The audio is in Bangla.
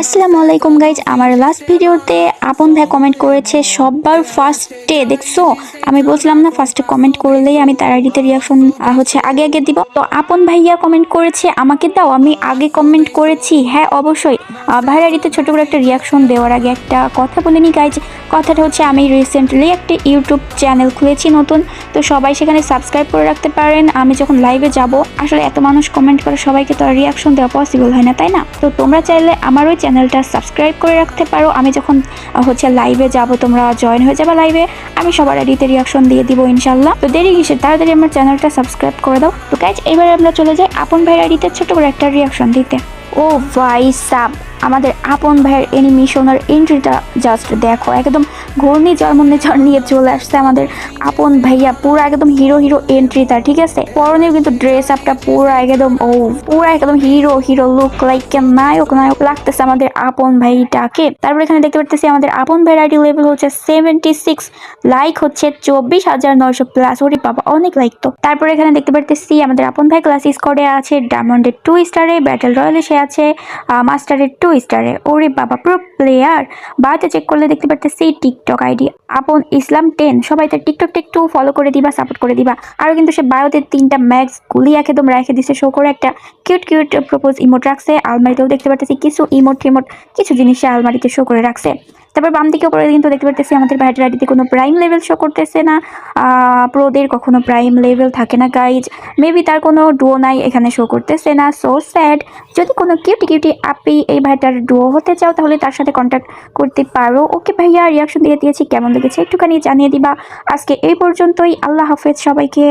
আসসালামু আলাইকুম গাইজ। আমার লাস্ট ভিডিওতে আপন ভাই কমেন্ট করেছে সবার ফার্স্টে, দেখছো? আমি বলছিলাম না ফার্স্টে কমেন্ট করলেই আমি তার আইডিতে রিয়াকশন আগে আগে দিব। তো আপন ভাইয়া কমেন্ট করেছে আমাকে দাও, আমি আগে কমেন্ট করেছি। হ্যাঁ অবশ্যই ভাইয়ের আইডিতে ছোট করে একটা রিয়াকশন দেওয়ার আগে একটা কথা বলে নি গাইজ। কথাটা হচ্ছে আমি রিসেন্টলি একটা ইউটিউব চ্যানেল খুলেছি নতুন, তো সবাই সেখানে সাবস্ক্রাইব করে রাখতে পারেন। আমি যখন লাইভে যাব, আসলে এত মানুষ কমেন্ট করে সবাইকে তো রিয়াকশন দেওয়া পসিবল হয় না, তাই না? তো তোমরা চাইলে আমার ওই চ্যানেলটা সাবস্ক্রাইব করে রাখতে পারো। আমি যখন লাইভে যাব, তোমরা জয়েন হয়ে যাবে লাইভে, আমি সবার আইডিতে রিয়াকশন দিয়ে দিব ইনশাল্লাহ। তো দেরি কিসের, তাড়াতাড়ি আমার চ্যানেলটা সাবস্ক্রাইব করে দাও। তো গাইজ এবারে আমরা চলে যাই আপন ভাইয়ের আইডিতে ছোট করে একটা রিয়াকশন দিতে। ও ভাই সাব, আমাদের আপন ভাইয়ের এনিমেশনের এন্ট্রিটা জাস্ট দেখো, একদম ঘূর্ণিঝড় নিয়ে চলে আসছে আমাদের আপন ভাইয়া। পুরো একদম হিরো হিরো এন্ট্রিটা, ঠিক আছে? পরনের কিন্তু ড্রেস আপটা পুরো একদম হিরো হিরো লুক, লাইক নায়ক নায়ক লাগতেছে আমাদের আপন ভাইটাকে। তারপর এখানে দেখতে পারতেছি আমাদের আপন ভাইয়ের আইডি লেভেল হচ্ছে 76, লাইক হচ্ছে 24,900+। ওরে বাবা, অনেক লাইক তো। তারপর এখানে দেখতে পারতেছি আমাদের আপন ভাই ক্লাস স্কোয়াডে আছে, ডায়মন্ডের 2 স্টারে, ব্যাটেল রয়্যালে সে আছে মাস্টারের 2 স্টারে। ওরে বাবা, পুরো প্লেয়ার। বাড়িতে চেক করলে দেখতে পারতেছি টিকটক আইডি আপন ইসলাম 10। সবাই তার টিকটকটা একটু ফলো করে দিবা, সাপোর্ট করে দিবা। আর কিন্তু সে বায়োতে 3টা ম্যাক্স গুলি একদম রেখে দিচ্ছে, শো করে একটা কিউট কিউট প্রপোজ ইমোট রাখছে। আলমারিতেও দেখতে পারতেছি কিছু ইমোট কিছু জিনিস সে আলমারিতে শো করে রাখছে। তারপর বাম দিকে করে কিন্তু দেখতে পারতেছি আমাদের ভাইটার আইডিতে কোনো প্রাইম লেভেল শো করতেছে না। প্রোদের কখনো প্রাইম লেভেল থাকে না গাইজ। মেবি তার কোনো ডুও নাই, এখানে শো করতেছে না। So sad. যদি কোনো কিউটি কিউটি আপি এই ভাইটার ডুও হতে চাও, তাহলে তার সাথে কন্ট্যাক্ট করতে পারো। ওকে ভাইয়া, রিয়াকশন দিয়ে দিয়েছি, কেমন লেগেছে একটুখানি জানিয়ে দিবা। আজকে এই পর্যন্তই, আল্লাহ হাফেজ সবাইকে।